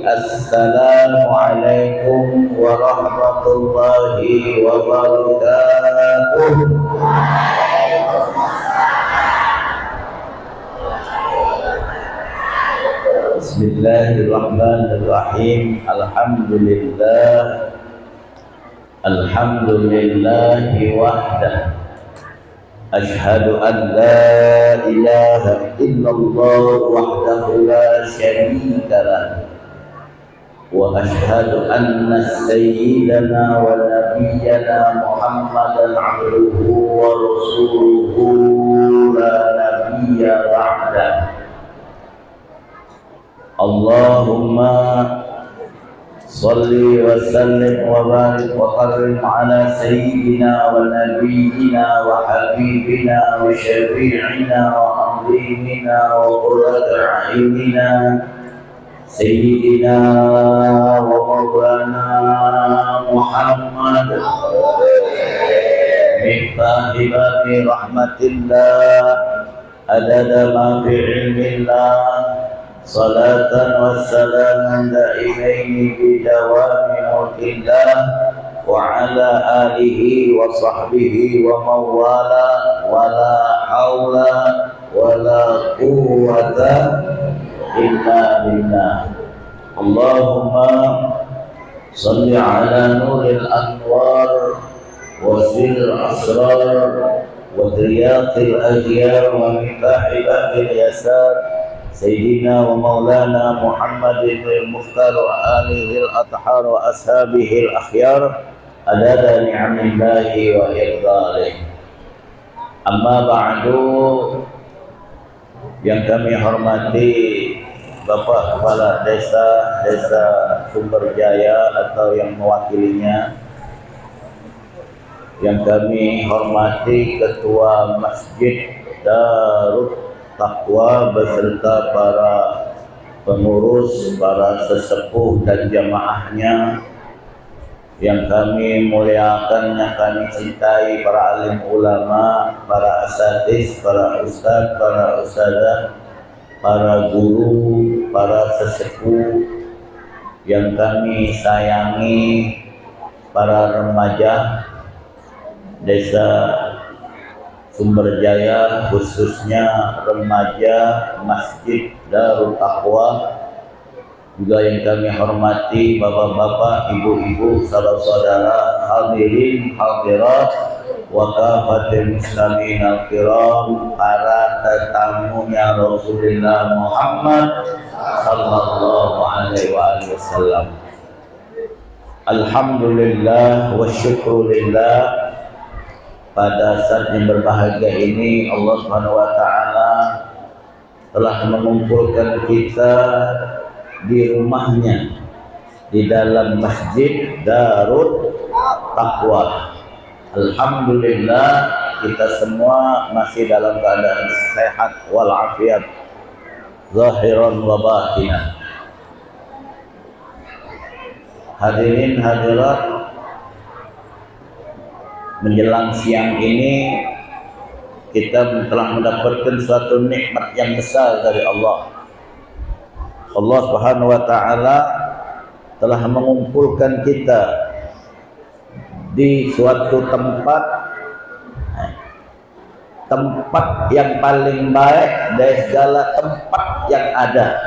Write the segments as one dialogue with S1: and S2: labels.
S1: Assalamualaikum warahmatullahi wabarakatuh. Bismillahirrahmanirrahim. Alhamdulillahi wahdah. Asyhadu an la ilaha illallah wahdahu la syarika lah. Wa asyhadu anna sayyidana wa nabiyyana Muhammadan abduhu wa rasuluhu la nabiyya ba'dah. Allahumma salli wa sallim wa barik wa karrim ala sayyidina wa nabiyyina wa habibina wa syafi'ina wa azimina wa qurrata a'yunina sayyidina wa maulana Muhammad miftahi babi rahmatillah adada ma fi ilmillah salatan wassalaman daimaini bidawami mulkillah wa ala alihi wa sahbihi wa mawala wa la hawla wa la quwwata illa billah. Allahumma salli ala nuril anwar wa sirr asrar wa driyaqil aghyar wa miftahi babil yasar Sayyidina wa maulana Muhammadin al-Mukhtar wa alihi al-athhar wa ashabihi al-akhyar adada ni'amillahi wa irdalih. Amma ba'du, yang kami hormati Bapak Kepala Desa Sumberjaya atau yang mewakilinya, yang kami hormati Ketua Masjid Darut Taqwa beserta para pengurus, para sesepuh dan jamaahnya yang kami muliakan, yang kami cintai, para alim ulama, para asatiz, para ustadz, para ustadzah, para guru, para sesepuh yang kami sayangi, para remaja Desa Sumberjaya, khususnya remaja Masjid Darut Taqwa, juga yang kami hormati bapak-bapak, ibu-ibu, saudara-saudara, hadirin hadirat wa kafatil muslimin al-kiram, para tetamunya Rasulullah Muhammad sallallahu alaihi wasallam. Alhamdulillah wa syukurillah. Pada saat yang berbahagia ini Allah Subhanahu wa taala telah mengumpulkan kita di rumahnya di dalam Masjid Darut Taqwa. Alhamdulillah, kita semua masih dalam keadaan sehat walafiat zahiran wa batinan. Hadirin hadirat, menjelang siang ini kita telah mendapatkan suatu nikmat yang besar dari Allah. Allah Subhanahu wa taala telah mengumpulkan kita di suatu tempat yang paling baik dari segala tempat yang ada,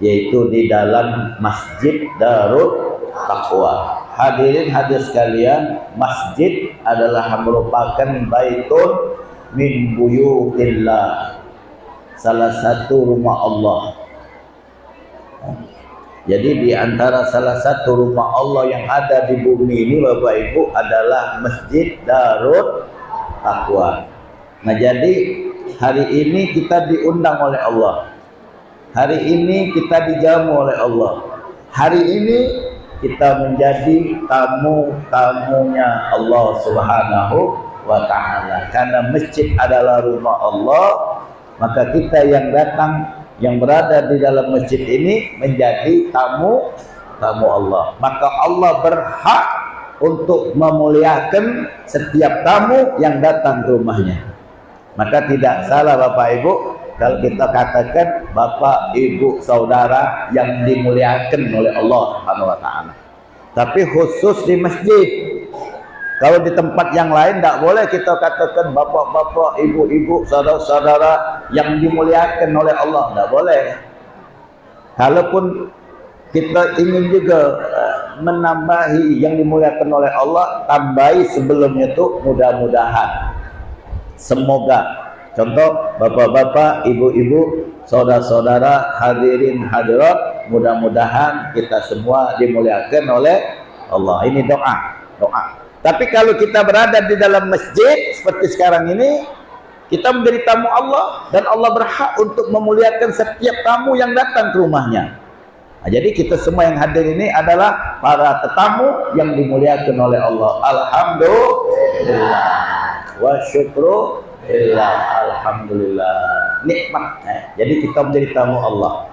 S1: yaitu di dalam Masjid Darut Taqwa. Hadirin hadirat sekalian, masjid adalah merupakan baitun min buyutillah, salah satu rumah Allah. Jadi di antara salah satu rumah Allah yang ada di bumi ini, Bapak Ibu, adalah Masjid Darut Taqwa. Nah, jadi hari ini kita diundang oleh Allah. Hari ini kita dijamu oleh Allah. Hari ini kita menjadi tamu-tamunya Allah Subhanahu wa taala. Karena masjid adalah rumah Allah, maka kita yang datang, yang berada di dalam masjid ini menjadi tamu Allah. Maka Allah berhak untuk memuliakan setiap tamu yang datang ke rumahnya. Maka tidak salah Bapak Ibu kalau kita katakan bapak, ibu, saudara yang dimuliakan oleh Allah Subhanahu wa taala. Tapi khusus di masjid. Kalau di tempat yang lain tidak boleh kita katakan bapak-bapak, ibu-ibu, saudara-saudara yang dimuliakan oleh Allah, tidak boleh. Kalaupun kita ingin juga menambahi yang dimuliakan oleh Allah, tambahi sebelumnya itu mudah-mudahan, semoga. Contoh, bapak-bapak, ibu-ibu, saudara-saudara, hadirin hadirat, mudah-mudahan kita semua dimuliakan oleh Allah. Ini doa. Tapi kalau kita berada di dalam masjid seperti sekarang ini, kita menjadi tamu Allah dan Allah berhak untuk memuliakan setiap tamu yang datang ke rumahnya. Nah, jadi kita semua yang hadir ini adalah para tetamu yang dimuliakan oleh Allah. Alhamdulillah wa syukrulillah. Alhamdulillah, nikmat. Jadi kita menjadi tamu Allah.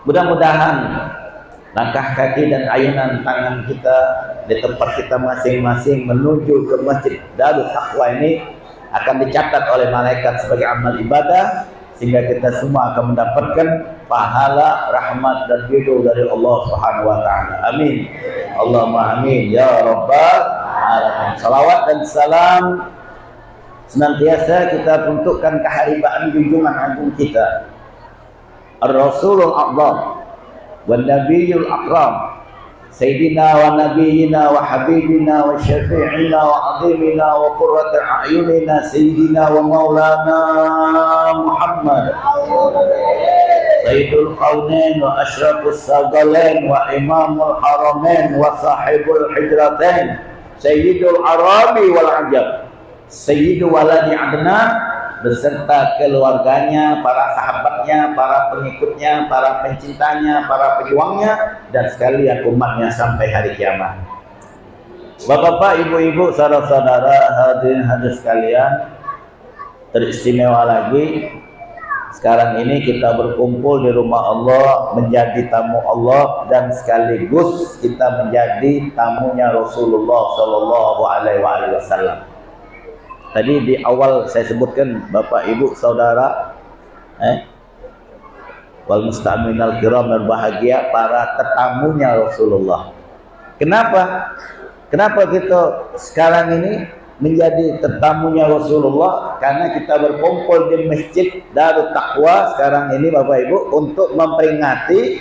S1: Mudah-mudahan langkah kaki dan ayunan tangan kita di tempat kita masing-masing menuju ke Masjid Darut Taqwa ini akan dicatat oleh malaikat sebagai amal ibadah, sehingga kita semua akan mendapatkan pahala, rahmat dan ridho dari Allah Subhanahu wa taala. Amin. Allahumma amin ya rabbal alamin. Salawat dan salam senantiasa kita untukkan keharibaan junjungan agung kita, Ar-Rasulul A'zam wan Nabiyul Akram, Sayyidina wa Nabiyina wa Habibina wa Syafi'ina wa Azimina wa Qurratu A'yunina Sayyidina wa Maulana Muhammad, Sayyidul Qawnain wa Ashrafus Sagalain wa Imamul Haramain wa Sahibul Hijratain, Sayyidul Arabi wal Ajab, Sayyidu Waladi Adnan beserta keluarganya, para sahabatnya, para pengikutnya, para pencintanya, para pejuangnya, dan sekalian umatnya sampai hari kiamat. Bapak-bapak, ibu-ibu, saudara-saudara, hadirin hadirat sekalian, teristimewa lagi sekarang ini kita berkumpul di rumah Allah menjadi tamu Allah, dan sekaligus kita menjadi tamunya Rasulullah Shallallahu Alaihi Wasallam. Tadi di awal saya sebutkan bapak, ibu, saudara, wal mustaminal kiram, berbahagia para tetamunya Rasulullah. Kenapa kita sekarang ini menjadi tetamunya Rasulullah? Karena kita berkumpul di Masjid Darut Taqwa sekarang ini bapak ibu untuk memperingati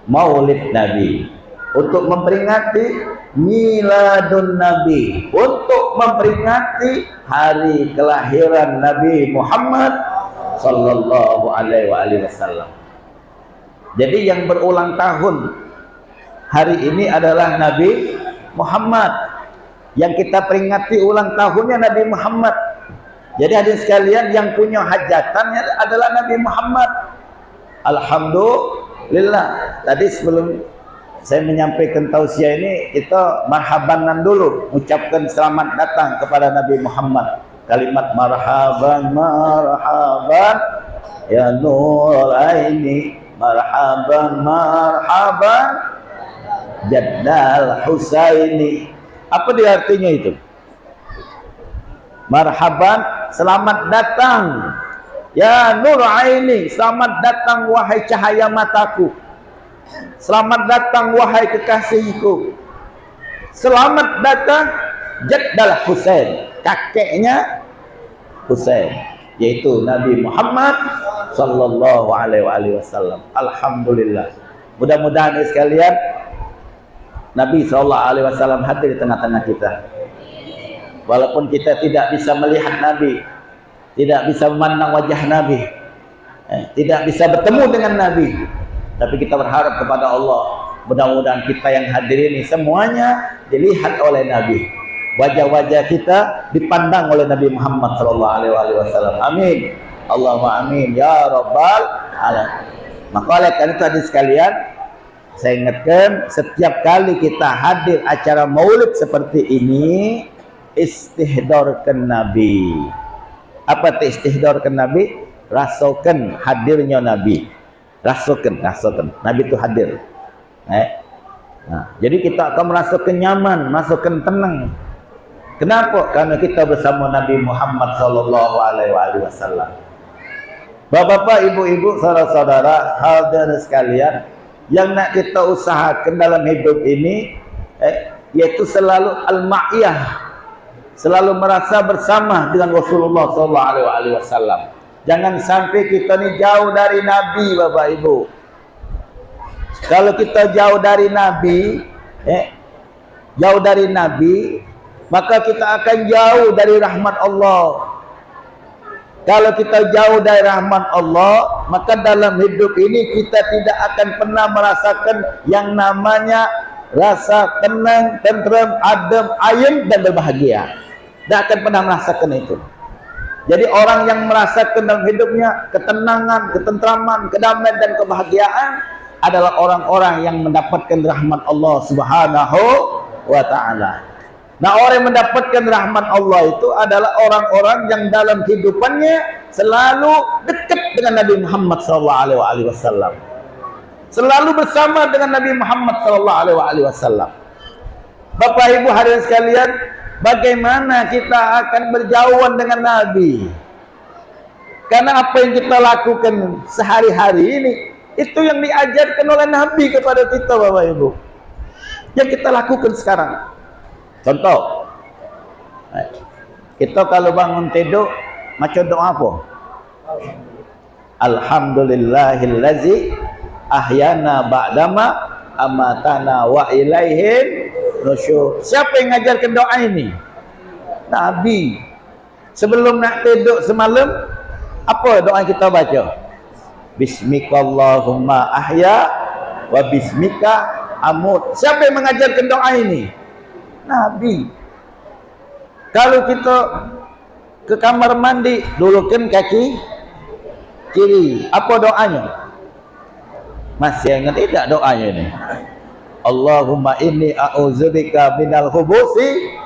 S1: Maulid Nabi, untuk memperingati Miladun Nabi, untuk memperingati hari kelahiran Nabi Muhammad Sallallahu Alaihi Wasallam. Jadi yang berulang tahun hari ini adalah Nabi Muhammad. Yang kita peringati ulang tahunnya Nabi Muhammad. Jadi hadirin sekalian, yang punya hajatannya adalah Nabi Muhammad. Alhamdulillah. Tadi sebelum saya menyampaikan tausiah ini, kita marhabanan dulu, ucapkan selamat datang kepada Nabi Muhammad. Kalimat marhaban, marhaban ya nur aini, marhaban, marhaban Jaddal Husaini. Apa dia artinya itu? Marhaban, selamat datang ya nur aini, selamat datang wahai cahaya mataku. Selamat datang wahai kekasihku. Selamat datang Jaddal Husain, kakeknya Husain, yaitu Nabi Muhammad Sallallahu Alaihi Wasallam. Alhamdulillah. Mudah-mudahan sekalian Nabi Sallallahu Alaihi Wasallam hadir di tengah-tengah kita. Walaupun kita tidak bisa melihat Nabi, tidak bisa memandang wajah Nabi, tidak bisa bertemu dengan Nabi, tapi kita berharap kepada Allah, mudah-mudahan kita yang hadir ini semuanya dilihat oleh Nabi. Wajah-wajah kita dipandang oleh Nabi Muhammad Sallallahu Alaihi Wasallam. Amin. Allahumma amin ya rabbal alamin. Maka oleh karena itu hadirin sekalian, saya ingatkan, setiap kali kita hadir acara maulid seperti ini, istihdorkan Nabi. Apa itu istihdorkan Nabi? Rasakan hadirnya Nabi. Rasakan Nabi itu hadir. Nah, jadi kita akan merasakan nyaman, merasakan tenang. Kenapa? Karena kita bersama Nabi Muhammad sallallahu alaihi wasallam. Bapak-bapak, ibu-ibu, saudara-saudara, hadirin sekalian, yang nak kita usahakan dalam hidup ini yaitu selalu al-ma'iyah, selalu merasa bersama dengan Rasulullah sallallahu alaihi wasallam. Jangan sampai kita ni jauh dari Nabi, Bapak Ibu. Kalau kita jauh dari Nabi, jauh dari Nabi, maka kita akan jauh dari rahmat Allah. Kalau kita jauh dari rahmat Allah, maka dalam hidup ini kita tidak akan pernah merasakan yang namanya rasa tenang, tenteram, adem, ayem dan berbahagia. Tidak akan pernah merasakan itu. Jadi orang yang merasakan dalam hidupnya ketenangan, ketentraman, kedamaian dan kebahagiaan adalah orang-orang yang mendapatkan rahmat Allah Subhanahu wa ta'ala. Nah, orang yang mendapatkan rahmat Allah itu adalah orang-orang yang dalam kehidupannya selalu dekat dengan Nabi Muhammad SAW. Selalu bersama dengan Nabi Muhammad SAW. Bapak Ibu hadirin sekalian, bagaimana kita akan berjauhan dengan Nabi? Karena apa yang kita lakukan sehari-hari ini, itu yang diajarkan oleh Nabi kepada kita, Bapak Ibu. Yang kita lakukan sekarang. Contoh, kita kalau bangun tidur macam doa apa? Alhamdulillahillazi ahyana ba'dama amatana wa ilaihin nusyur. Siapa yang ngajarkan doa ini? Nabi. Sebelum nak tidur semalam, apa doa kita baca? Bismikallahumma ahya wa bismika amut. Siapa yang mengajarkan doa ini? Nabi. Kalau kita ke kamar mandi, dulukan kaki kiri. Apa doanya? Masih ingat tidak doanya ini? Allahumma inni a'udzubika minal khubuthi.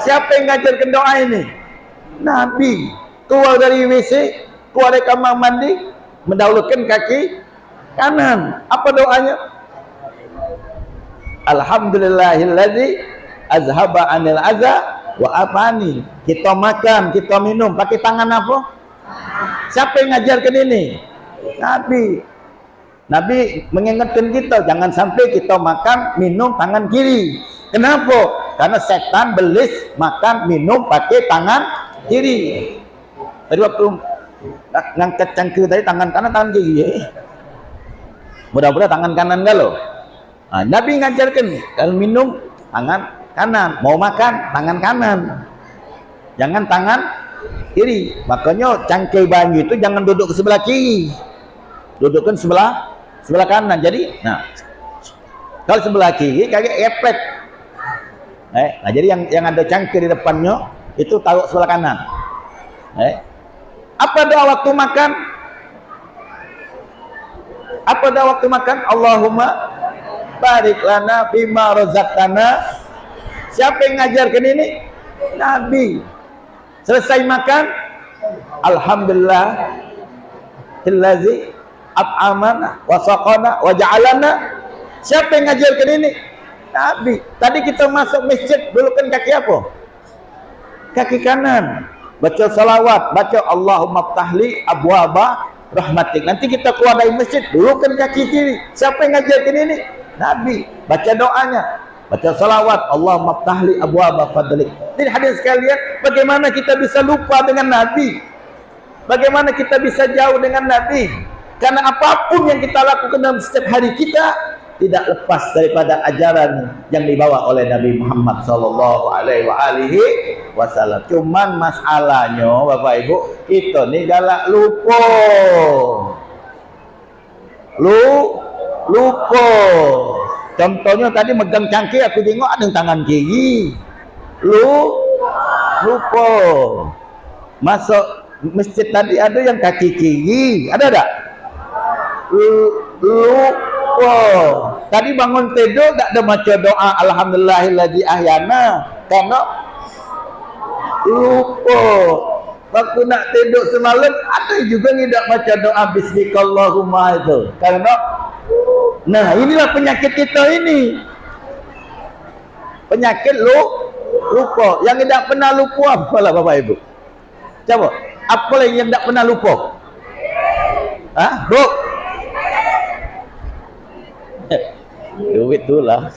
S1: Siapa yang ngajarkan doa ini? Nabi. Keluar dari WC, keluar dari kamar mandi, mendahulukan kaki kanan. Apa doanya? Alhamdulillahilladzi azhaba anil adza wa afani. Kita makan, kita minum pakai tangan apa? Siapa yang ngajarkan ini? Nabi. Nabi mengingatkan kita jangan sampai kita makan minum tangan kiri. Kenapa? Karena setan belis makan minum pakai tangan kiri. Tadi waktu ngangkat cangkir tadi tangan kanan tangan kiri. Mudah-mudahan tangan kanan galau. Nah, Nabi ngajarkan kalau minum tangan kanan, mau makan tangan kanan, jangan tangan kiri. Makanya cangkir banyu itu jangan duduk ke sebelah kiri, dudukkan sebelah kanan. Jadi, nah kalau sebelah kiri kayak epek. Nah jadi yang ada cangkir di depannya itu taruh sebelah kanan. Apa doa waktu makan? Apa doa waktu makan? Allahumma barik lana bima razaqtana. Siapa yang ngajarkan ini? Nabi. Selesai makan, alhamdulillah allazi at'amana wa saqana wa ja'alana. Siapa yang ngajarkan ini? Nabi. Tadi kita masuk masjid, dulukan kaki apa? Kaki kanan. Baca salawat, baca Allahumma ftahli abwaba rahmatik. Nanti kita keluar dari masjid, dulukan kaki kiri. Siapa yang ngajarkan ini? Nabi. Baca doanya, baca salawat Allahumma ftahli abwaba fadlik. Jadi hadirin sekalian, bagaimana kita bisa lupa dengan Nabi? Bagaimana kita bisa jauh dengan Nabi? Karena apapun yang kita lakukan dalam setiap hari kita tidak lepas daripada ajaran yang dibawa oleh Nabi Muhammad sallallahu alaihi wasallam. Cuman masalahnya Bapak Ibu, kita ni galak lupa. Lupa. Contohnya tadi megang cangkir, aku tengok ada tangan kiri. Lupa. Masuk masjid tadi ada yang kaki kiri. Ada tak? Lupa. Tadi bangun tidur tak ada baca doa alhamdulillahilladzi ahyana. Karena lupa. Waktu nak tidur semalam ada juga tidak baca doa bismikallahumma itu. Karena nah inilah penyakit kita ini. Penyakit lupa. Yang tidak pernah lupa apalah Bapak Ibu? Coba, apa yang tidak pernah lupa? Hah, Bro? Duit tu lah.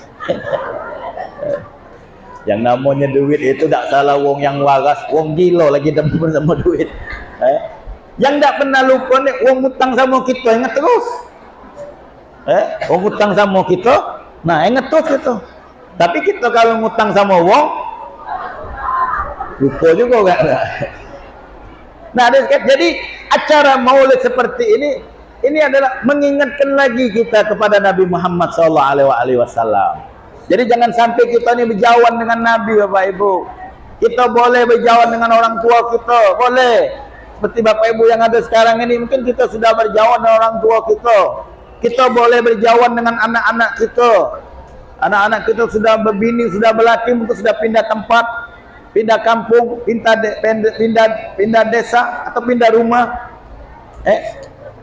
S1: Yang namanya duit itu tak salah wong yang waras, wong gila lagi demen sama duit. Yang tak pernah lupa ni wong hutang sama kita ingat terus. Wong hutang sama kita, nah ingat terus kita. Tapi kita kalau ngutang sama wong lupa juga kan. Nah, jadi acara maulid seperti ini adalah mengingatkan lagi kita kepada Nabi Muhammad SAW. Jadi jangan sampai kita ni berjauhan dengan Nabi, Bapak Ibu. Kita boleh berjauhan dengan orang tua kita, boleh. Seperti Bapak Ibu yang ada sekarang ini, mungkin kita sudah berjauhan dengan orang tua kita. Kita boleh berjauhan dengan anak-anak kita. Anak-anak kita sudah berbini, sudah berlaki, mungkin sudah pindah tempat, pindah kampung, pindah desa atau pindah rumah.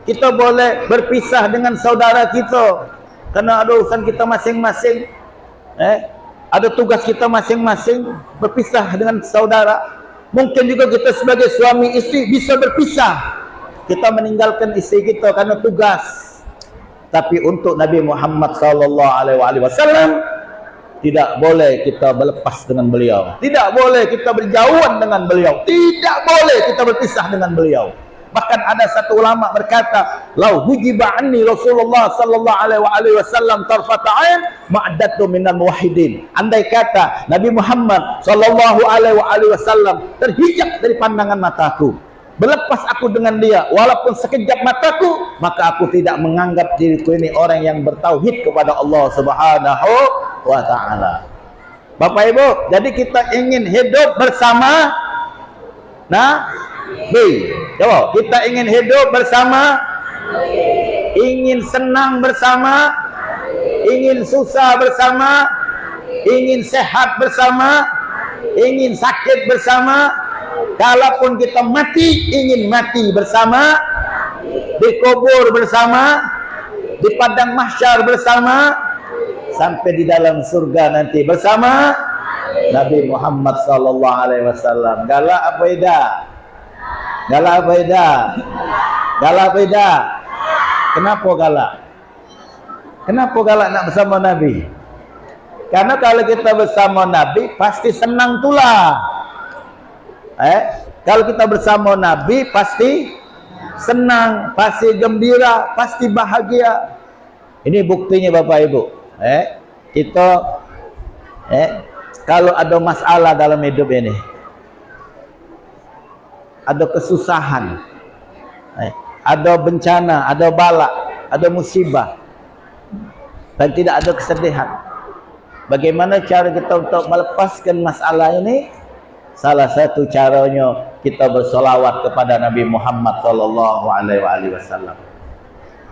S1: Kita boleh berpisah dengan saudara kita karena ada urusan kita masing-masing. Ada tugas kita masing-masing, berpisah dengan saudara. Mungkin juga kita sebagai suami istri bisa berpisah. Kita meninggalkan istri kita karena tugas. Tapi untuk Nabi Muhammad SAW tidak boleh kita berlepas dengan beliau. Tidak boleh kita berjauhan dengan beliau. Tidak boleh kita berpisah dengan beliau. Bahkan ada satu ulama berkata, "Lau hujiba anni Rasulullah sallallahu alaihi wasallam tarfata ain ma'addatu minal muwahhidin." Andai kata Nabi Muhammad sallallahu alaihi wasallam terhijab dari pandangan mataku, berlepas aku dengan dia walaupun sekejap mataku, maka aku tidak menganggap diriku ini orang yang bertauhid kepada Allah Subhanahu wa taala. Bapak Ibu, jadi kita ingin hidup bersama Nabi. Coba, kita ingin hidup bersama, ingin senang bersama, ingin susah bersama, ingin sehat bersama, ingin sakit bersama. Kalaupun kita mati, ingin mati bersama, dikubur bersama, di padang mahsyar bersama, sampai di dalam surga nanti bersama Nabi Muhammad SAW. Galak apa tidak? Galak apa tidak? Galak apa tidak? Kenapa galak? Kenapa galak nak bersama Nabi? Karena kalau kita bersama Nabi pasti senang tulah. Kalau kita bersama Nabi pasti senang, pasti gembira, pasti bahagia. Ini buktinya Bapak Ibu. Kita kalau ada masalah dalam hidup ini, ada kesusahan, ada bencana, ada bala, ada musibah, dan tidak ada kesedihan. Bagaimana cara kita untuk melepaskan masalah ini? Salah satu caranya kita bersolawat kepada Nabi Muhammad SAW.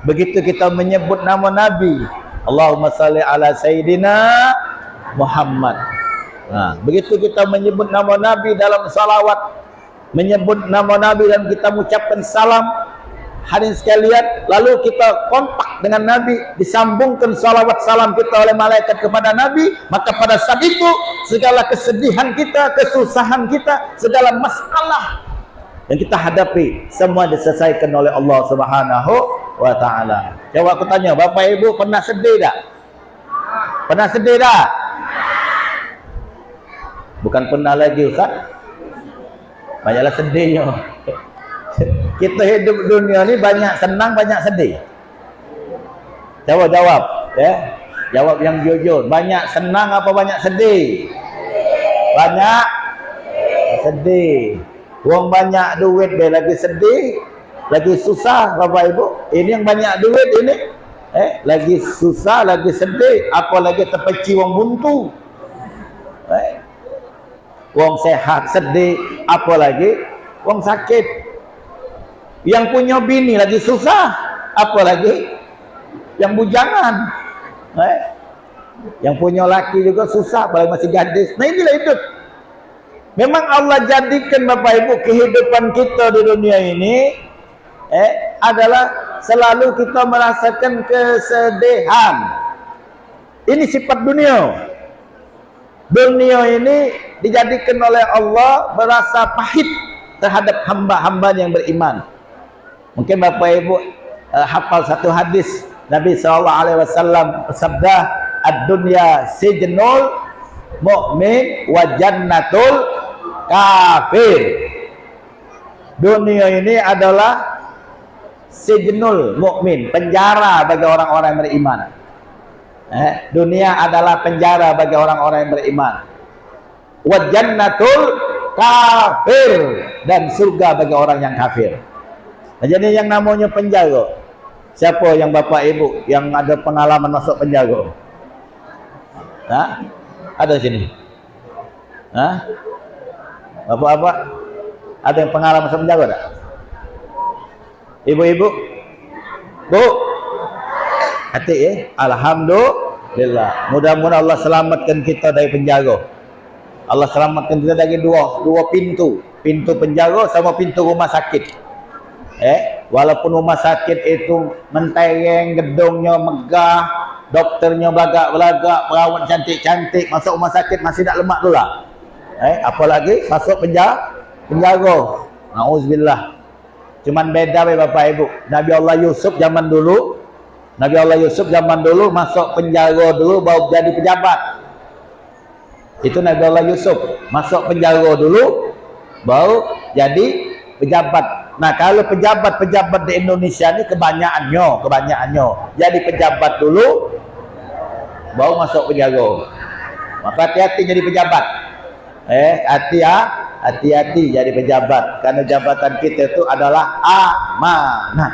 S1: Begitu kita menyebut nama Nabi, Allahumma salli ala Sayyidina Muhammad. Nah, begitu kita menyebut nama Nabi dalam salawat, menyebut nama Nabi dan kita mengucapkan salam, hadirin sekalian, lalu kita kontak dengan Nabi, disambungkan salawat salam kita oleh malaikat kepada Nabi, maka pada saat itu segala kesedihan kita, kesusahan kita, segala masalah yang kita hadapi semua diselesaikan oleh Allah Subhanahu wa taala. Jawab aku tanya, Bapak Ibu pernah sedih tak? Pernah sedih tak? Bukan pernah lagi Ustaz. Banyaklah sedihnya. Kita hidup dunia ni banyak senang, banyak sedih. Jawab ya. Jawab yang jujur. Banyak senang apa banyak sedih? Banyak sedih. Wong banyak duit dia lagi sedih, lagi susah Bapak Ibu. Ini yang banyak duit ini lagi susah, lagi sedih, apalagi terpeci wong buntu. Wong sehat sedih, apalagi wong sakit. Yang punya bini lagi susah, apalagi yang bujangan. Yang punya laki juga susah, apalagi masih gadis. Nah inilah hidup. Memang Allah jadikan Bapak Ibu kehidupan kita di dunia ini adalah selalu kita merasakan kesedihan. Ini sifat dunia. Dunia ini dijadikan oleh Allah berasa pahit terhadap hamba-hamba yang beriman. Mungkin Bapak Ibu hafal satu hadis Nabi SAW bersabda, ad-dunya sijnul mu'min wa jannatul kafir. Dunia ini adalah sijnul mu'min, penjara bagi orang-orang yang beriman. Dunia adalah penjara bagi orang-orang yang beriman. Wa jannatul kafir, dan surga bagi orang yang kafir. Nah, jadi yang namanya penjara, siapa yang Bapak Ibu yang ada pengalaman masuk penjara? Hah? Ada sini? Hah? Bapak-bapak ada yang pengalaman masuk penjara tak? Ibu-ibu? Bu? Hati ya? Alhamdulillah. Mudah-mudahan Allah selamatkan kita dari penjara. Allah selamatkan kita dari dua pintu. Pintu penjara sama pintu rumah sakit. Walaupun rumah sakit itu mentereng, gedungnya megah, dokternya belagak-belagak, perawat cantik-cantik, masuk rumah sakit masih tak lemak pula. Apalagi masuk penjara. Nauzubillah. Cuman beda Bapak Ibu. Nabi Allah Yusuf zaman dulu masuk penjara dulu baru jadi pejabat. Itu Nabi Allah Yusuf masuk penjara dulu baru jadi pejabat. Nah, kalau pejabat-pejabat di Indonesia ini kebanyakannya jadi pejabat dulu baru masuk penjara. Maka hati-hati jadi pejabat. Hati-hati jadi pejabat, karena jabatan kita itu adalah amanah.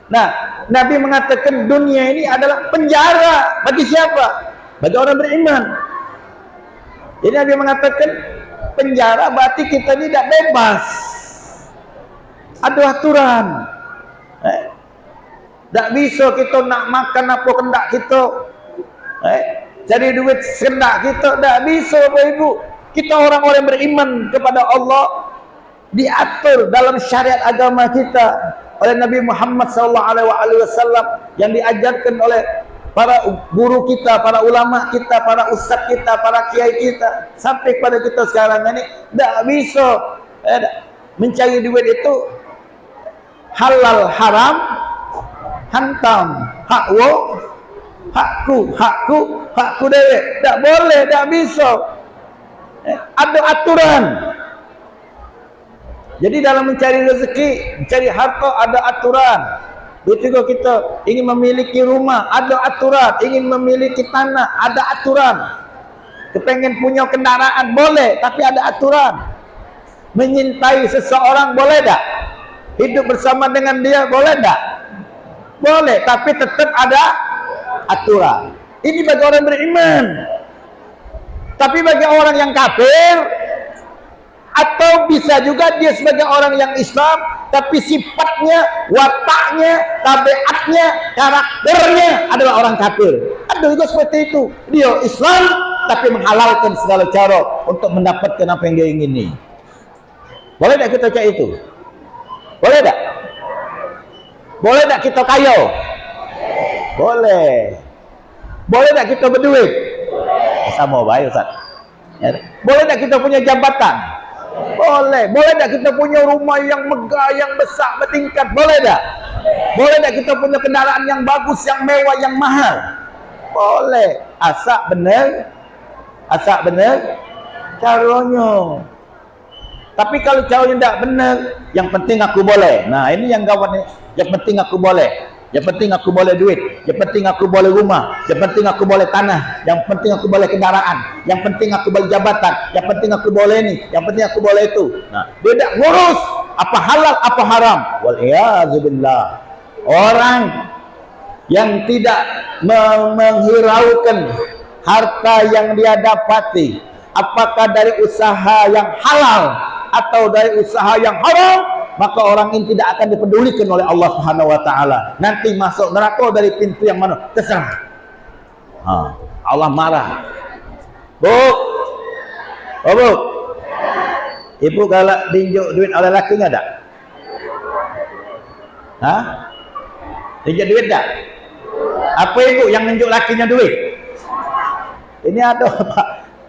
S1: Nah, Nabi mengatakan dunia ini adalah penjara bagi siapa? Bagi orang beriman. Jadi Nabi mengatakan penjara berarti kita tidak bebas. Ada aturan. Tak bisa kita nak makan apa kendak kita. Cari duit sekendak kita, tak bisa Bapak Ibu. Kita orang-orang beriman kepada Allah, diatur dalam syariat agama kita oleh Nabi Muhammad SAW, yang diajarkan oleh para guru kita, para ulama kita, para ustaz kita, para kiai kita, sampai pada kita sekarang ini. Tak bisa mencari duit itu halal haram, hantam hakku dewek, tak boleh, tak bisa. Ada aturan. Jadi dalam mencari rezeki, mencari harta ada aturan. Begitu kita ingin memiliki rumah, ada aturan. Ingin memiliki tanah, ada aturan. Kepengen punya kendaraan, boleh, tapi ada aturan. Menyintai seseorang, boleh tak? Hidup bersama dengan dia, boleh tak? Boleh, tapi tetap ada aturan. Ini bagi orang beriman. Tapi bagi orang yang kafir, atau bisa juga dia sebagai orang yang Islam, tapi sifatnya, wataknya, tabiatnya, karakternya adalah orang kafir. Ada juga seperti itu. Dia Islam tapi menghalalkan segala cara untuk mendapatkan apa yang dia ingini. Boleh tak kita cakap itu? Boleh tak? Boleh tak kita kaya? Boleh. Boleh tak kita berduit? Sama baik Ustaz. Boleh tak kita punya jabatan? Boleh. Boleh tak kita punya rumah yang megah, yang besar, bertingkat? Boleh tak? Boleh tak kita punya kendaraan yang bagus, yang mewah, yang mahal? Boleh. Asal benar caranya. Tapi kalau caranya tidak benar, yang penting aku boleh. Nah, ini yang gawat ni. Yang penting aku boleh. Yang penting aku boleh duit. Yang penting aku boleh rumah. Yang penting aku boleh tanah. Yang penting aku boleh kendaraan. Yang penting aku boleh jabatan. Yang penting aku boleh ni. Yang penting aku boleh itu. Nah, dia tak ngurus apa halal, apa haram. Wal-iyazubillah. Orang yang tidak menghiraukan harta yang dia dapati, apakah dari usaha yang halal atau dari usaha yang haram, maka orang ini tidak akan dipedulikan oleh Allah Subhanahu wa taala. Nanti masuk neraka dari pintu yang mana? Terserah. Allah marah. Bu. Oh, Bu. Ibu kalau dinjuk duit oleh lakinya tak? Dinjuk duit tak? Apa ibu yang nunjuk lakinya duit? Ini ada Pak.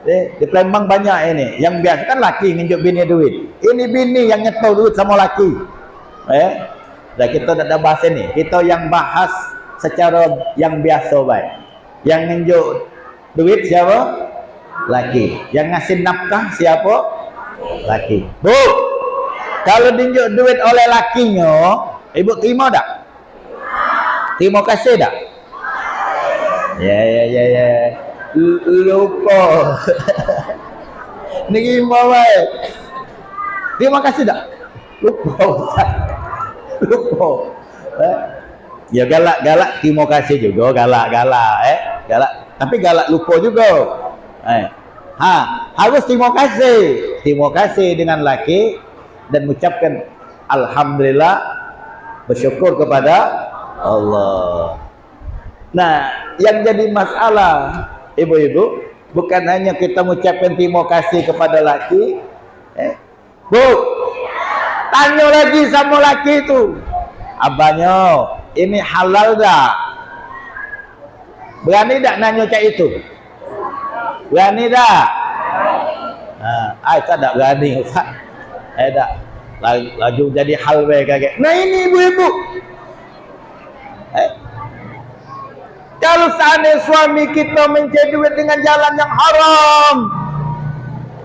S1: Di Palembang banyak ini. Yang biasa kan laki nginjuk bini duit. Ini bini yang nyetor duit sama laki. Dan kita tak ada bahas ini. Kita yang bahas secara yang biasa baik. Yang nginjuk duit siapa? Laki. Yang ngasih nafkah siapa? Laki. Bu, kalau dinjuk duit oleh lakinya, ibu terima tak? Terima kasih tak? Ya. Lupa. Terima baik. Terima kasih tak? Lupa Ustaz. Lupa. Ya galak terima kasih juga, galak. Galak. Tapi galak lupa juga. Harus terima kasih dengan laki dan mengucapkan alhamdulillah, bersyukur kepada Allah. Nah, yang jadi masalah ibu-ibu bukan hanya kita mengucapkan terima kasih kepada laki. Bu, tanya lagi sama laki itu, abahnya ini halal tak? Berani tak nanya cak itu? Berani tak? Saya tak berani Ustaz. Tak. Laju jadi hal kayak. Nah ini ibu-ibu. Kalau seandainya suami kita mencari duit dengan jalan yang haram,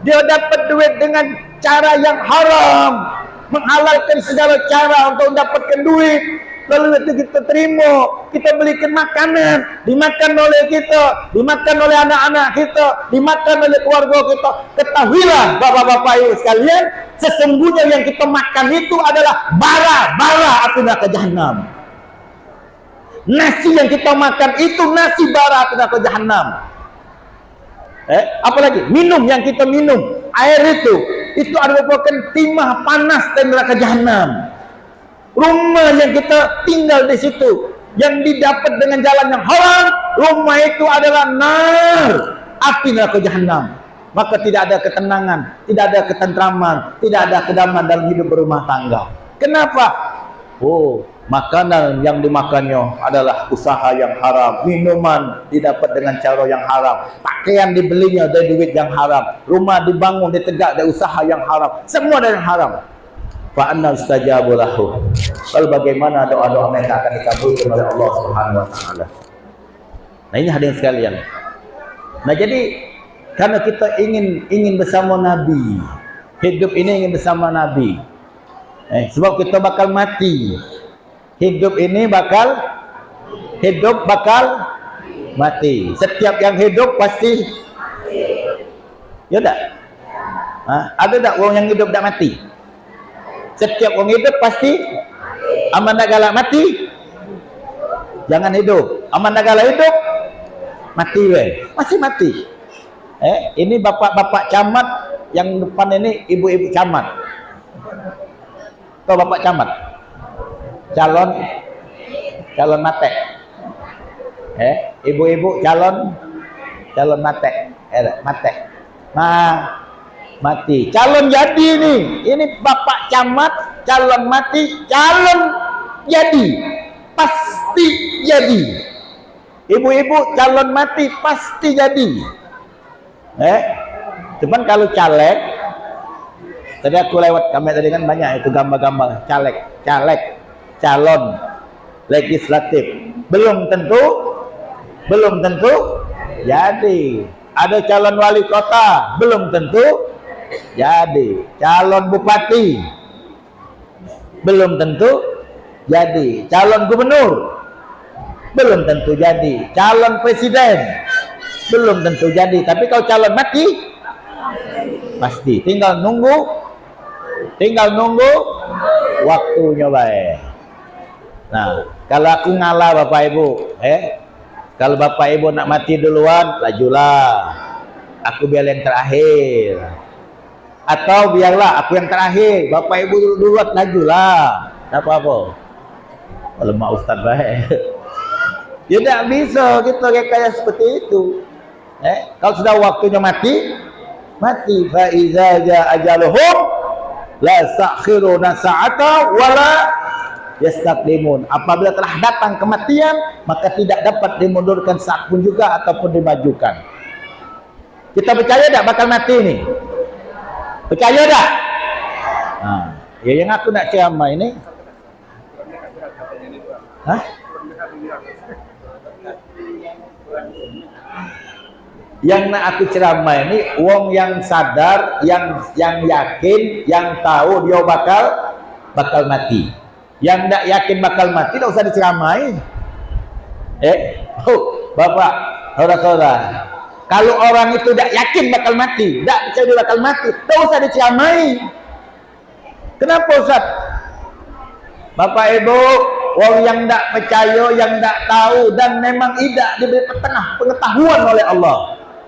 S1: dia dapat duit dengan cara yang haram, menghalalkan segala cara untuk mendapatkan duit, lalu itu kita terima, kita belikan makanan, dimakan oleh kita, dimakan oleh anak-anak kita, dimakan oleh keluarga kita. Ketahuilah bapak-bapak ibu sekalian, sesungguhnya yang kita makan itu adalah bara api neraka jahanam. Nasi yang kita makan itu nasi bara api neraka jahanam. Apalagi minum yang kita minum, air itu adalah merupakan timah panas dari neraka jahanam. Rumah yang kita tinggal di situ yang didapat dengan jalan yang haram, rumah itu adalah nar, api neraka jahanam. Maka tidak ada ketenangan, tidak ada ketentraman, tidak ada kedamaian dalam hidup berumah tangga. Kenapa? Makanan yang dimakannya adalah usaha yang haram, minuman didapat dengan cara yang haram, pakaian dibelinya dari duit yang haram, rumah dibangun ditegak dari usaha yang haram, semua dari yang haram. Fa anna istajabu lahu. Lalu bagaimana doa-doa mereka akan dikabulkan oleh Allah Subhanahu wa taala. Nah ini hadirin sekalian. Nah jadi karena kita ingin bersama Nabi, hidup ini ingin bersama Nabi. Sebab kita bakal mati. Hidup ini bakal mati. Setiap yang hidup pasti ya tak? Ada tak orang yang hidup tak mati? Setiap orang hidup pasti aman tak galak mati? Jangan hidup. Aman tak galak hidup? Mati masih mati. Ini bapak-bapak camat yang depan ini ibu-ibu camat. Tahu bapak camat? Calon mate. Ibu-ibu calon mate. Mati. Calon jadi nih. Ini bapak camat, calon mati, calon jadi. Pasti jadi. Ibu-ibu calon mati pasti jadi. Cuman kalau caleg, tadi aku lewat kamera tadi kan banyak itu gambar-gambar caleg, calon legislatif belum tentu jadi. Ada calon wali kota belum tentu jadi. Calon bupati belum tentu jadi. Calon gubernur belum tentu jadi. Calon presiden belum tentu jadi. Tapi kalau calon mati pasti. Tinggal nunggu waktunya baik. Nah, kalau aku ngalah Bapak Ibu, kalau Bapak Ibu nak mati duluan, lajulah. Aku biar yang terakhir. Atau biarlah aku yang terakhir, Bapak Ibu duluan, lajulah. Tak apa-apa. Kalau mak ustaz baik. Ya tak bisa kita kayak seperti itu. Kalau sudah waktunya mati. Fa iza jaa ajaluhum la sakhiruna sa'ata wala yastaqdimun. Apabila telah datang kematian, maka tidak dapat dimundurkan saat pun juga ataupun dimajukan. Kita percaya tak bakal mati ni? Percaya tak? Ya yang aku nak ceramah ini. Hah? Yang nak aku ceramah ini wong yang sadar, yang yakin, yang tahu dia bakal mati. Yang tak yakin bakal mati tak usah diceramahi. Bapak, saudara-saudara, kalau orang itu tak yakin bakal mati, tak percaya dia bakal mati, tak usah diceramahi. Kenapa Ustaz? Bapak Ibu, orang yang tak percaya, yang tak tahu dan memang tidak diberi pengetahuan oleh Allah,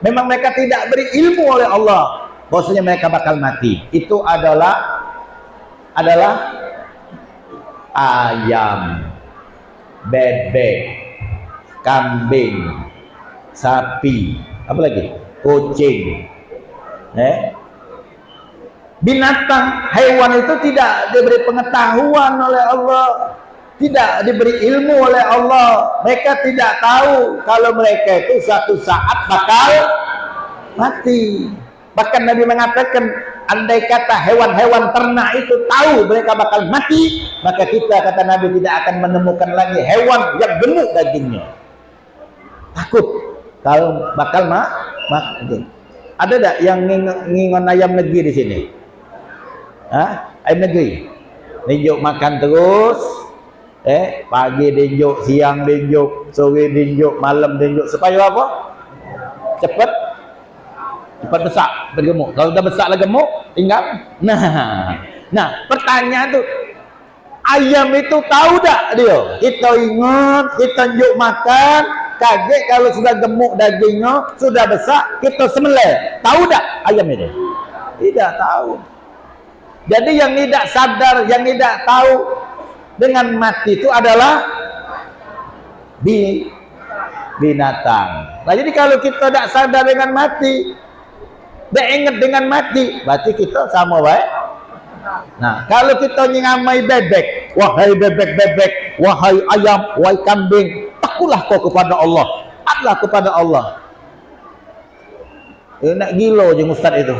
S1: memang mereka tidak beri ilmu oleh Allah, bahwasanya mereka bakal mati. Itu adalah ayam, bebek, kambing, sapi, apa lagi? Kucing. Binatang, hewan itu tidak diberi pengetahuan oleh Allah, tidak diberi ilmu oleh Allah. Mereka tidak tahu kalau mereka itu suatu saat bakal mati. Bahkan Nabi mengatakan, andai kata hewan-hewan ternak itu tahu mereka bakal mati, maka kita, kata Nabi, tidak akan menemukan lagi hewan yang gemuk dagingnya. Takut kalau bakal mati. Ada tak yang ngingon ayam negeri di sini? Ayam negeri dinjuk makan terus, pagi dinjuk, siang dinjuk, sore dinjuk, malam dinjuk, supaya apa? Cepat besar, bergemuk. Kalau dah besar lah gemuk, tinggal. Nah, pertanyaan tu, ayam itu tahu tak dia? Kita ingat, kita tunjuk makan, kaget kalau sudah gemuk dagingnya, sudah besar, kita sembelih. Tahu tak ayam ini? Tidak tahu. Jadi yang tidak sadar, yang tidak tahu dengan mati itu adalah binatang. Nah, jadi kalau kita tidak sadar dengan mati, tidak ingat dengan mati, berarti kita sama baik. Nah, kalau kita ngamai bebek, wahai bebek-bebek, wahai ayam, wahai kambing, takutlah kau kepada Allah, taatlah kepada Allah. Nak gila je ustaz itu.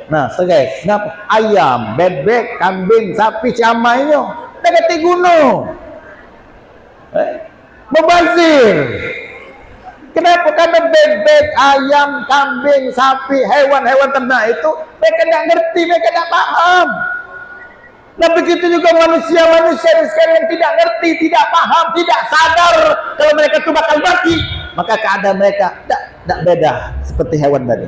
S1: Nah, segai, kenapa? Ayam, bebek, kambing, sapi, camainya, tak kata guna. Membazir. Kenapa? Karena bebek, ayam, kambing, sapi, hewan-hewan ternak itu mereka tak ngerti, mereka tak paham. Nah, begitu juga manusia-manusia sekarang yang tidak ngerti, tidak paham, tidak sadar kalau mereka itu bakal mati, maka keadaan mereka tak beda seperti hewan tadi.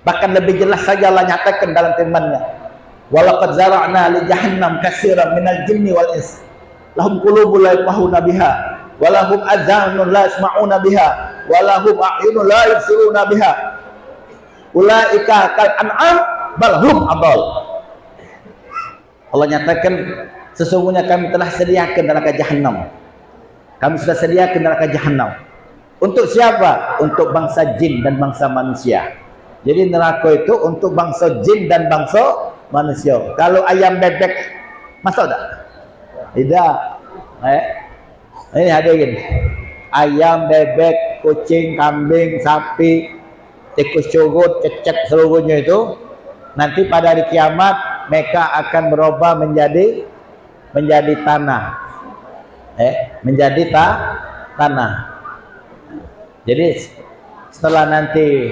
S1: Bahkan lebih jelas saja Allah nyatakan dalam firman-Nya, walaqad zara'na li jahannam katsiran minal jinni wal ins lahum qulubun la yafqahuna biha wa lahum adhanun la yasma'una biha wa lahum a'yunun la yubsiruna biha ulaika kal an'am bal hum adall. Allah nyatakan, sesungguhnya kami telah sediakan neraka jahanam. Kami sudah sediakan neraka jahanam. Untuk siapa? Untuk bangsa jin dan bangsa manusia. Jadi neraka itu untuk bangsa jin dan bangsa manusia. Kalau ayam bebek masuk tak? Tidak. Ini hadirin. Ayam, bebek, kucing, kambing, sapi, tikus curut, cecek, seluruhnya itu nanti pada hari kiamat mereka akan berubah menjadi tanah. Menjadi tanah. Jadi setelah nanti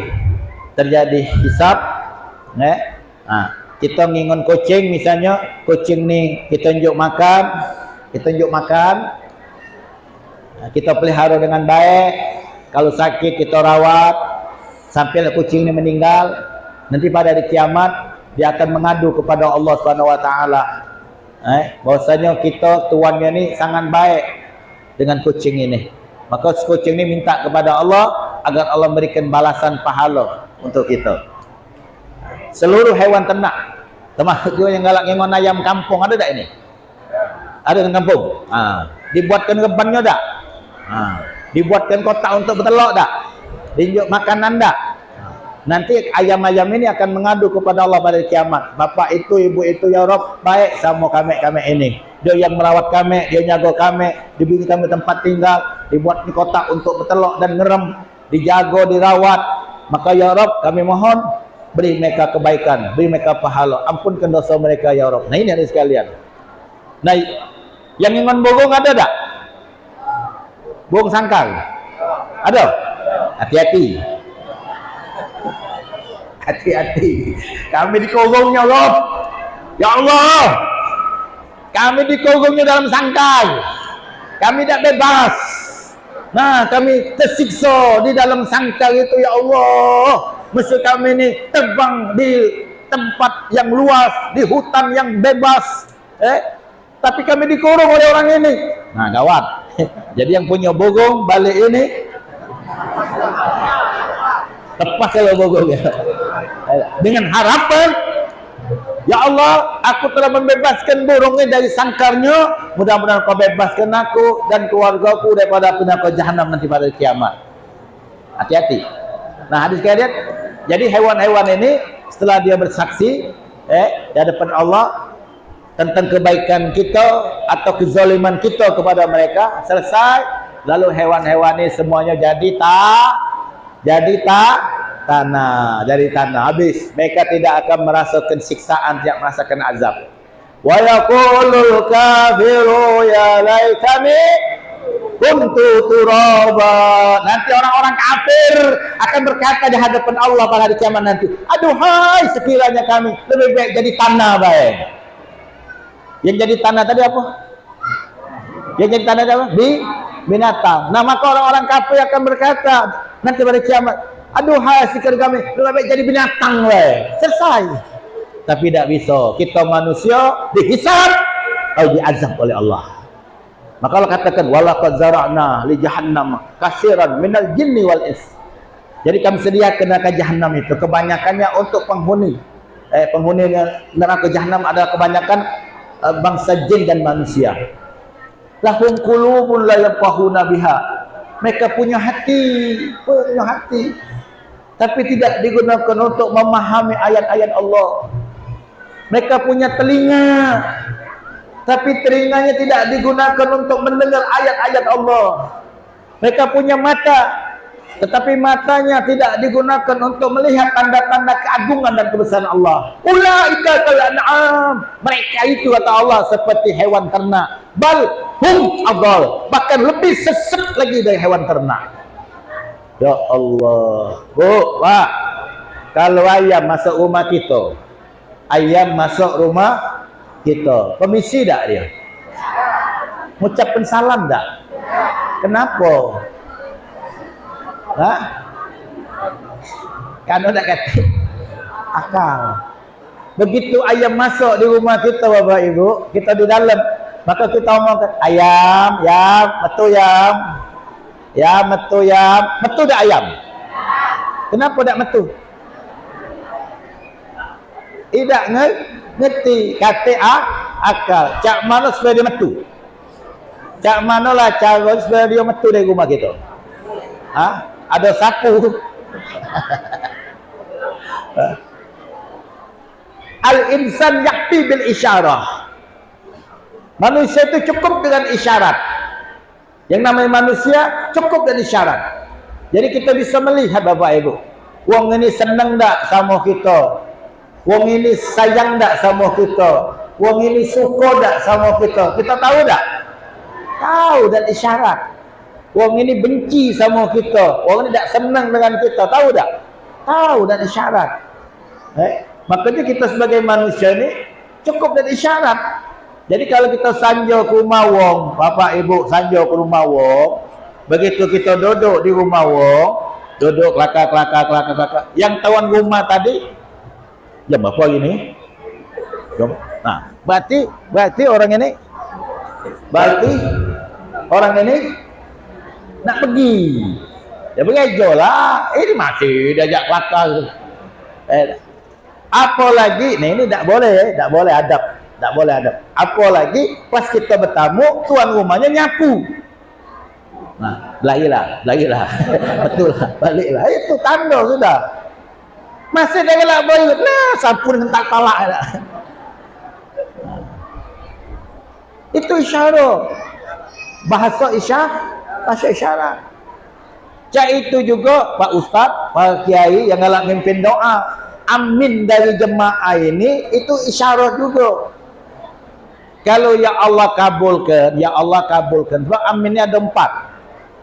S1: terjadi hisab, kita ngingon kucing misalnya, kucing ni kita tunjuk makan, kita pelihara dengan baik, kalau sakit kita rawat sampai kucing ini meninggal. Nanti pada hari kiamat dia akan mengadu kepada Allah Subhanahu Wa Taala, bahwasanya kita tuannya ni sangat baik dengan kucing ini. Maka kucing ini minta kepada Allah agar Allah memberikan balasan pahala untuk kita. Seluruh hewan ternak, termasuk juga yang galak ngengon ayam kampung, ada tak ini? Ada di kampung? Dibuatkan rebannya tak? Dibuatkan kotak untuk bertelur tak? Diunjuk makanan tak? Nanti ayam-ayam ini akan mengadu kepada Allah pada kiamat. Bapak itu, ibu itu, ya Rabb, baik sama kami ini. Dia yang merawat kami, dia jaga kami, diberi kami tempat tinggal, dibuat di kotak untuk bertelur dan ngerem, dijaga, dirawat. Maka ya Rabb, kami mohon beri mereka kebaikan, beri mereka pahala, ampunkan dosa mereka ya Rabb. Nah ini ada sekalian. Nah, yang ingon bogong ada tak? Bogong sangkal ada? Hati-hati, hati-hati. Kami dikogongnya Rabb, ya Allah, kami dikogongnya dalam sangkal, kami tidak bebas. Nah, kami tersiksa di dalam sangkar itu ya Allah. Musuh kami ini terbang di tempat yang luas, di hutan yang bebas. Tapi kami dikurung oleh orang ini. Nah, gawat. Jadi yang punya bogong balik ini lepas kalau bogongnya. Dengan harapan, ya Allah, aku telah membebaskan burungnya dari sangkarnya. Mudah-mudahan kau bebaskan aku dan keluargaku daripada api neraka jahanam nanti pada kiamat. Hati-hati. Nah, hadis kalian, jadi hewan-hewan ini setelah dia bersaksi di hadapan Allah tentang kebaikan kita atau kezaliman kita kepada mereka, selesai, lalu hewan-hewan ini semuanya jadi tanah, habis. Mereka tidak akan merasakan siksaan, tidak merasakan azab. Wa yaqulul kafiru ya laitani kuntu turaba. Nanti orang-orang kafir akan berkata di hadapan Allah pada hari kiamat nanti, aduhai sekiranya kami lebih baik jadi tanah baik. Yang jadi tanah tadi apa? Yang jadi tanah apa? Binatang. Nah, maka orang-orang kafir akan berkata nanti pada kiamat, aduhai sekiranya kami lebih baik jadi binatang baik. Selesai. Tapi tidak bisa. Kita manusia dihisab atau diazab oleh Allah. Maka Allah katakan walaqad zara'na li jahannam katsiran minal jinni wal ins. Jadi kami sediakan neraka jahanam itu kebanyakannya untuk penghuni neraka jahanam adalah kebanyakan bangsa jin dan manusia. Lahum qulubun la yafqahuna biha. Mereka punya hati, tapi tidak digunakan untuk memahami ayat-ayat Allah. Mereka punya telinga, tapi telinganya tidak digunakan untuk mendengar ayat-ayat Allah. Mereka punya mata, tetapi matanya tidak digunakan untuk melihat tanda-tanda keagungan dan kebesaran Allah. Ulaika kal an'am. Mereka itu kata Allah seperti hewan ternak. Bal hum adall. Bahkan lebih sesat lagi dari hewan ternak. Ya Allah. Bu, Pak. Kalau ayam masuk rumah kita, ayam masuk rumah kita, permisi tak dia? Mengucapkan salam tak? Kenapa? Hah? Kan tak kata akal. Begitu ayam masuk di rumah kita Bapak Ibu, kita di dalam, maka kita omongkan ayam, yam, metu yam. Ya metu yam, metu tak ayam? Kenapa tak metu? Tidak ngerti kata akal. Cak mana supaya dia metu? Cak manalah cara supaya dia metu dari rumah kita? Ada sapu. Al-insan yakti bil isyarah. Manusia itu cukup dengan isyarat. Yang namanya manusia cukup dengan isyarat. Jadi kita bisa melihat Bapak Ibu, wong ini senang tak sama kita, wong ini sayang tak sama kita, wong ini suka tak sama kita. Kita tahu tak? Tahu dan isyarat. Wong ini benci sama kita, wong ini tak senang dengan kita, tahu tak? Tahu dan isyarat. Makanya kita sebagai manusia ini cukup dan isyarat. Jadi kalau kita sanjo ke rumah wong, Bapak Ibu sanjo ke rumah wong, begitu kita duduk di rumah wong, duduk kelakar, yang tuan rumah tadi jam apa ini? Nah, berarti orang ini nak pergi. Ya begitu lah. Ini masih diajak kelakar. Apalagi, nah ini tak boleh adab. Tak boleh adab. Apalagi pas kita bertamu, tuan rumahnya nyapu. Nah, lagilah. Betul lah, baliklah. Itu tanda sudah. Masih dah gelak balik. Nah, sapu dengan tak talak dah. Itu isyarat. Bahasa isyarat. Cak itu juga Pak Ustadz, Pak Kiai yang galak mimpin doa, amin dari jemaah ini itu isyarat juga. Kalau ya Allah kabulkan, ya Allah kabulkan. Sebab aminnya ada 4.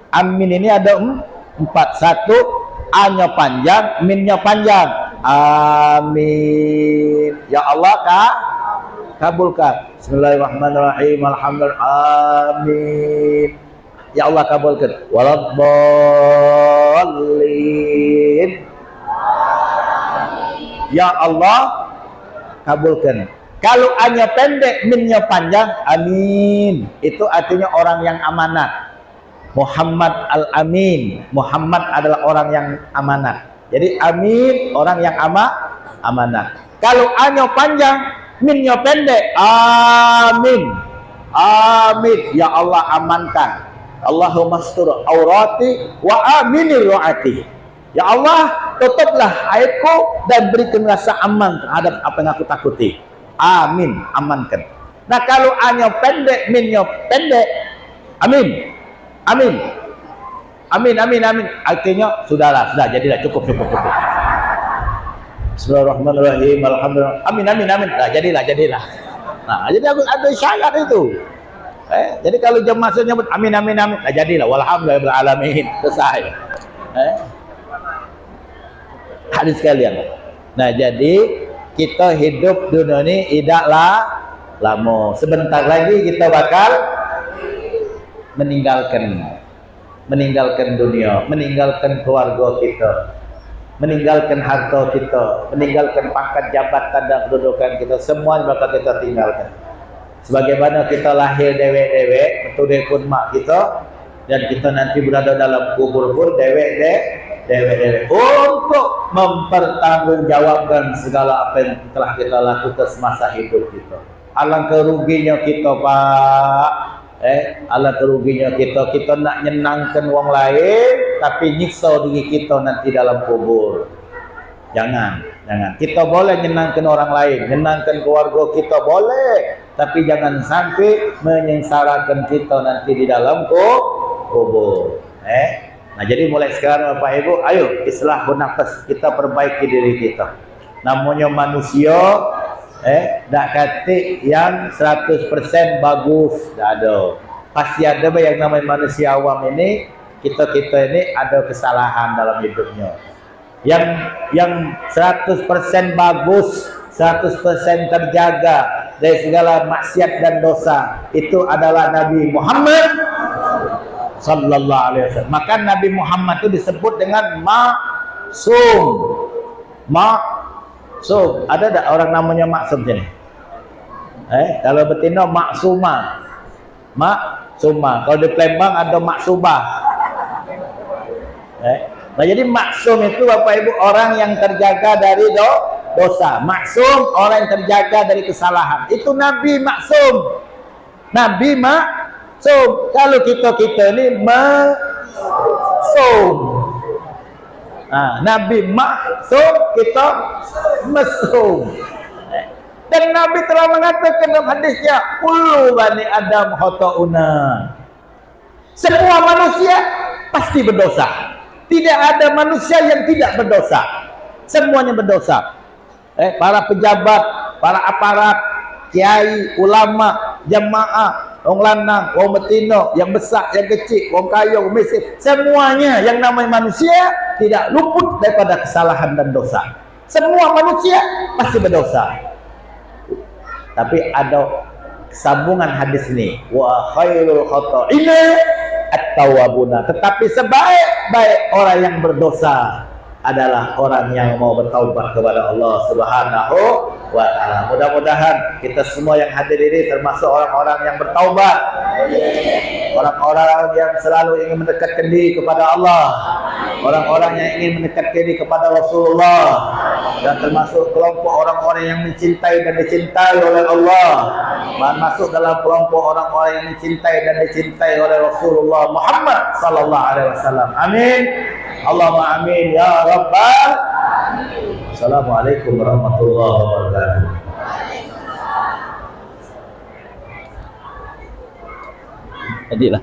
S1: Amin ini ada 4. 1, A-nya panjang, min-nya panjang. Amin. Ya Allah kabulkan. Bismillahirrahmanirrahim. Alhamdulillah. Amin. Ya Allah kabulkan. Waladdallin. Ya Allah kabulkan. Kalau A-nya pendek, min-nya panjang, amin. Itu artinya orang yang amanat. Muhammad al-Amin. Muhammad adalah orang yang amanat. Jadi amin, orang yang amanat. Kalau A-nya panjang, min-nya pendek, amin. Amin. Ya Allah amankan. Allahumma astur aurati wa aminir ru'ati. Ya Allah, tutuplah aibku dan berikan rasa aman terhadap apa yang aku takuti. Amin, amankan. Nah kalau A-nya pendek, min-nya pendek, amin. Amin. Amin, amin, amin. Artinya sudah jadilah, cukup. Bismillahirrahmanirrahim. Alhamdulillah. Amin, amin, amin. Nah, jadilah. Nah, jadi aku ada syarat itu. Jadi kalau jemaah nyebut amin, amin, amin, nah jadilah. Walhamdulillah alamin. Selesai. Hadis sekalian. Nah, jadi kita hidup dunia ini tidaklah lama. Sebentar lagi kita bakal meninggalkan dunia, meninggalkan keluarga kita, meninggalkan harta kita, meninggalkan pangkat jabatan dan kedudukan kita, semua bakal kita tinggalkan. Sebagaimana kita lahir dewek-dewek, betul pun mak kita, dan kita nanti berada dalam kubur pun dewek-dewek untuk mempertanggungjawabkan segala apa yang telah kita lakukan semasa hidup kita. Alangkah ruginya kita, Pak. Alangkah ruginya kita nak nyenangkan wong lain tapi nyiksa diri kita nanti dalam kubur. Jangan. Kita boleh nyenangkan orang lain, nyenangkan keluarga kita boleh, tapi jangan sampai menyengsarakan kita nanti di dalam kubur. Nah, jadi mulai sekarang Bapak Ibu, ayo islahun nafas, kita perbaiki diri kita. Namanya manusia, tak kata yang 100% bagus, tak ada. Pasti ada yang namanya manusia awam ini, kita ini ada kesalahan dalam hidupnya. Yang 100% bagus, 100% terjaga dari segala maksiat dan dosa, itu adalah Nabi Muhammad sallallahu alaihi wasallam. Maka Nabi Muhammad itu disebut dengan maksum. Maksum. Ada tak orang namanya maksum sini? Kalau betina maksuma. Maksuma. Kalau di Palembang ada maksubah. Nah, jadi maksum itu Bapak Ibu orang yang terjaga dari dosa. Maksum orang yang terjaga dari kesalahan. Itu Nabi maksum. Nabi maksum. Kalau kita ini maksum. Nah, Nabi maksum, kita mesum. Dan Nabi telah mengatakan dalam hadisnya, kullu bani Adam khata'una. Semua manusia pasti berdosa. Tidak ada manusia yang tidak berdosa. Semuanya berdosa. Para pejabat, para aparat, kiai, ulama, jemaah, wong lanang, wong betina, yang besar, yang kecil, wong kaya, wong miskin, semuanya yang namanya manusia tidak luput daripada kesalahan dan dosa. Semua manusia pasti berdosa. Tapi ada sambungan hadis ini, wa khairul khata'ina at-tawwabuna. Tetapi sebaik-baik orang yang berdosa adalah orang yang mau bertaubat kepada Allah Subhanahu wa ta'ala. Mudah-mudahan kita semua yang hadir ini termasuk orang-orang yang bertaubat. Orang-orang yang selalu ingin mendekatkan diri kepada Allah. Orang-orang yang ingin mendekatkan diri kepada Rasulullah. Dan termasuk kelompok orang-orang yang mencintai dan dicintai oleh Allah. Masuk dalam kelompok orang-orang yang mencintai dan dicintai oleh Rasulullah Muhammad sallallahu alaihi wasallam. Amin. Allahumma amin ya rabbal. Assalamualaikum warahmatullahi wabarakatuh. Jadilah.